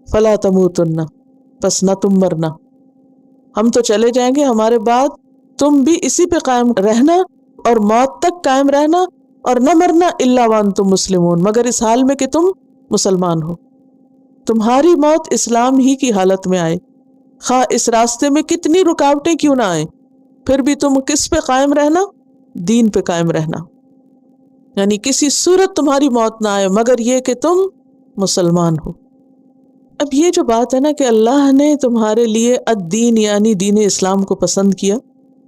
فلا تموتن، پس نہ تم مرنا، ہم تو چلے جائیں گے، ہمارے بعد تم بھی اسی پہ قائم رہنا اور موت تک قائم رہنا اور نہ مرنا الا وانتم مسلمون، مگر اس حال میں کہ تم مسلمان ہو۔ تمہاری موت اسلام ہی کی حالت میں آئے، خواہ اس راستے میں کتنی رکاوٹیں کیوں نہ آئیں، پھر بھی تم کس پہ قائم رہنا؟ دین پہ قائم رہنا، یعنی کسی صورت تمہاری موت نہ آئے مگر یہ کہ تم مسلمان ہو۔ اب یہ جو بات ہے نا کہ اللہ نے تمہارے لیے الدین یعنی دین اسلام کو پسند کیا،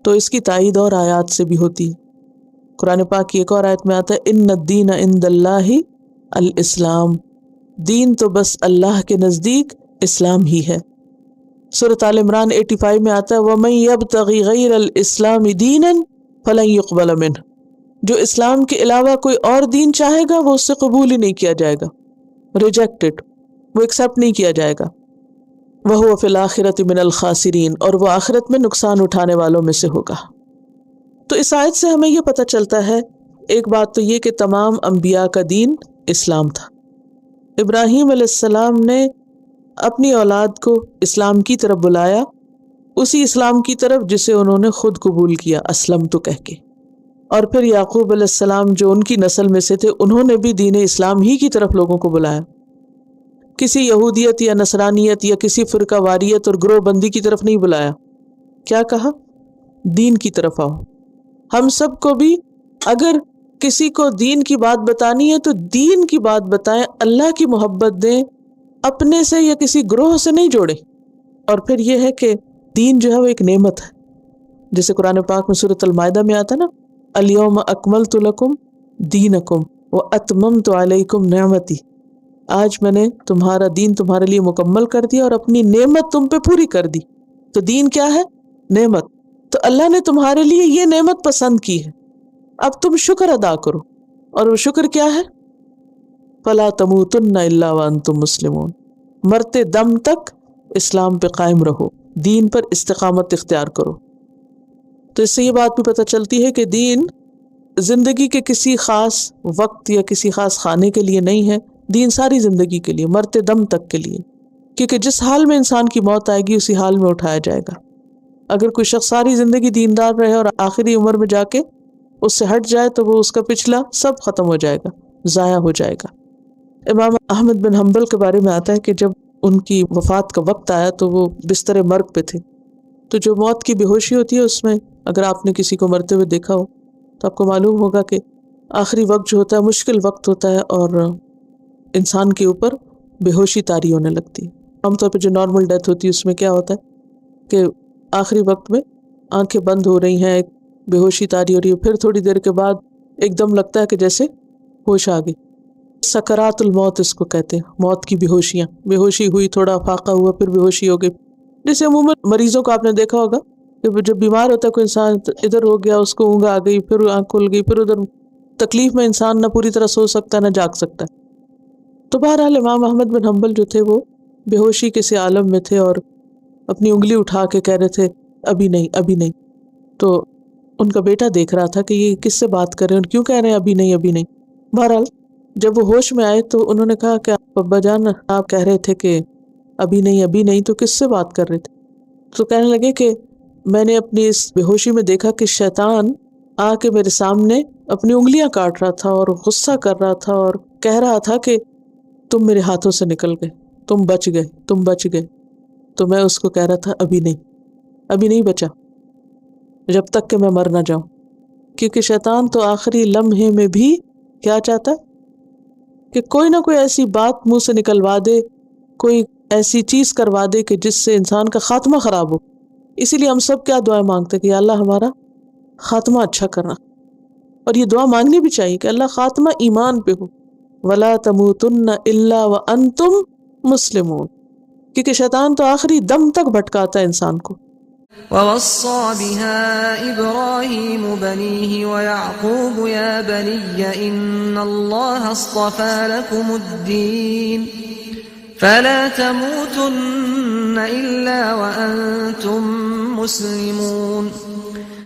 تو اس کی تائید اور آیات سے بھی ہوتی ہے۔ قرآن پاک کی ایک اور آیت میں آتا ہے ان الدین عند اللہ الاسلام، دین تو بس اللہ کے نزدیک اسلام ہی ہے۔ سورۃ آل عمران 85 میں آتا ہے وَمَن يَبْتَغِ غَيْرَ الْإِسْلَامِ دِينًا فَلَن يُقْبَلَ مِنْهُ، جو اسلام کے علاوہ کوئی اور دین چاہے گا وہ اس سے قبول ہی نہیں کیا جائے گا، ریجیکٹڈ، وہ ایکسیپٹ نہیں کیا جائے گا۔ وَهُوَ فِي الْآخِرَةِ مِنَ الْخَاسِرِينَ، اور وہ آخرت میں نقصان اٹھانے والوں میں سے ہوگا۔ تو اس آیت سے ہمیں یہ پتہ چلتا ہے، ایک بات تو یہ کہ تمام انبیاء کا دین اسلام تھا۔ ابراہیم علیہ السلام نے اپنی اولاد کو اسلام کی طرف بلایا، اسی اسلام کی طرف جسے انہوں نے خود قبول کیا اسلمت کہہ کے، اور پھر یعقوب علیہ السلام جو ان کی نسل میں سے تھے انہوں نے بھی دین اسلام ہی کی طرف لوگوں کو بلایا، کسی یہودیت یا نصرانیت یا کسی فرقہ واریت اور گروہ بندی کی طرف نہیں بلایا، کیا کہا؟ دین کی طرف آؤ۔ ہم سب کو بھی اگر کسی کو دین کی بات بتانی ہے تو دین کی بات بتائیں، اللہ کی محبت دیں، اپنے سے یا کسی گروہ سے نہیں جوڑیں۔ اور پھر یہ ہے کہ دین جو ہے وہ ایک نعمت ہے، جیسے قرآن پاک میں سورۃ المائدہ میں آتا نا الیوم اکملت لکم دینکم واتممت علیکم نعمتی، آج میں نے تمہارا دین تمہارے لیے مکمل کر دیا اور اپنی نعمت تم پہ پوری کر دی۔ تو دین کیا ہے؟ نعمت۔ تو اللہ نے تمہارے لیے یہ نعمت پسند کی ہے، اب تم شکر ادا کرو، اور وہ شکر کیا ہے؟ فلا تموتن الا وانتم مسلمون، مرتے دم تک اسلام پہ قائم رہو، دین پر استقامت اختیار کرو۔ تو اس سے یہ بات بھی پتہ چلتی ہے کہ دین زندگی کے کسی خاص وقت یا کسی خاص خانے کے لیے نہیں ہے، دین ساری زندگی کے لیے، مرتے دم تک کے لیے، کیونکہ جس حال میں انسان کی موت آئے گی اسی حال میں اٹھایا جائے گا۔ اگر کوئی شخص ساری زندگی دیندار رہے اور آخری عمر میں جا کے اس سے ہٹ جائے تو وہ اس کا پچھلا سب ختم ہو جائے گا، ضائع ہو جائے گا۔ امام احمد بن حنبل کے بارے میں آتا ہے کہ جب ان کی وفات کا وقت آیا تو وہ بستر مرگ پہ تھے، تو جو موت کی بے ہوشی ہوتی ہے اس میں اگر آپ نے کسی کو مرتے ہوئے دیکھا ہو تو آپ کو معلوم ہوگا کہ آخری وقت جو ہوتا ہے مشکل وقت ہوتا ہے اور انسان کے اوپر بے ہوشی طاری ہونے لگتی ہے۔ عام طور پہ جو نارمل ڈیتھ ہوتی ہے اس میں کیا ہوتا ہے کہ آخری وقت میں آنکھیں بند ہو رہی ہیں، بے ہوشی طاری ہو رہی ہے، پھر تھوڑی دیر کے بعد ایک دم لگتا ہے کہ جیسے ہوش آ گئی۔ سکرات الموت اس کو کہتے ہیں، موت کی بے ہوشیاں، بے ہوشی ہوئی، تھوڑا فاقہ ہوا، پھر بے ہوشی ہو گئی۔ جیسے عموماً مریضوں کو آپ نے دیکھا ہوگا کہ جب بیمار ہوتا ہے کوئی انسان، ادھر ہو گیا اس کو اونگ آ گئی، پھر آنکھ کھل گئی، پھر ادھر تکلیف میں انسان نہ پوری طرح سو سکتا ہے نہ جاگ سکتا ہے۔ تو بہرحال امام احمد بن حنبل جو تھے وہ بے ہوشی کے سے عالم میں تھے اور اپنی انگلی اٹھا کے کہہ رہے تھے ابھی نہیں ابھی نہیں۔ تو ان کا بیٹا دیکھ رہا تھا کہ یہ کس سے بات کر رہے ہیں اور کیوں کہہ رہے ہیں ابھی نہیں ابھی نہیں۔ بہرحال جب وہ ہوش میں آئے تو انہوں نے کہا کہ ابا جان آپ کہہ رہے تھے کہ ابھی نہیں تو کس سے بات کر رہے تھے؟ تو کہنے لگے کہ میں نے اپنی اس بے ہوشی میں دیکھا کہ شیطان آ کے میرے سامنے اپنی انگلیاں کاٹ رہا تھا اور غصہ کر رہا تھا اور کہہ رہا تھا کہ تم میرے ہاتھوں سے نکل گئے، تم بچ گئے۔ تو میں اس کو کہہ رہا تھا ابھی نہیں بچا، جب تک کہ میں مر نہ جاؤں، کیونکہ شیطان تو آخری لمحے میں بھی کیا چاہتا ہے کہ کوئی نہ کوئی ایسی بات منہ سے نکلوا دے، کوئی ایسی چیز کروا دے کہ جس سے انسان کا خاتمہ خراب ہو۔ اسی لیے ہم سب کیا دعائیں مانگتے کہ یا اللہ ہمارا خاتمہ اچھا کرنا، اور یہ دعا مانگنی بھی چاہیے کہ اللہ خاتمہ ایمان پہ ہو، وَلَا تَمُوتُنَّ إِلَّا وَأَنْتُمْ مُسْلِمُونَ، کیونکہ شیطان تو آخری دم تک بھٹکاتا ہے انسان کو۔ وَوَصَّى بِهَا إِبْرَاهِيمُ بَنِيهِ وَيَعْقُوبُ يَا بَنِيَّ إِنَّ اللَّهَ اصْطَفَى لَكُمُ الدِّينَ فَلَا تَمُوتُنَّ إِلَّا وَأَنْتُمْ مُسْلِمُونَ۔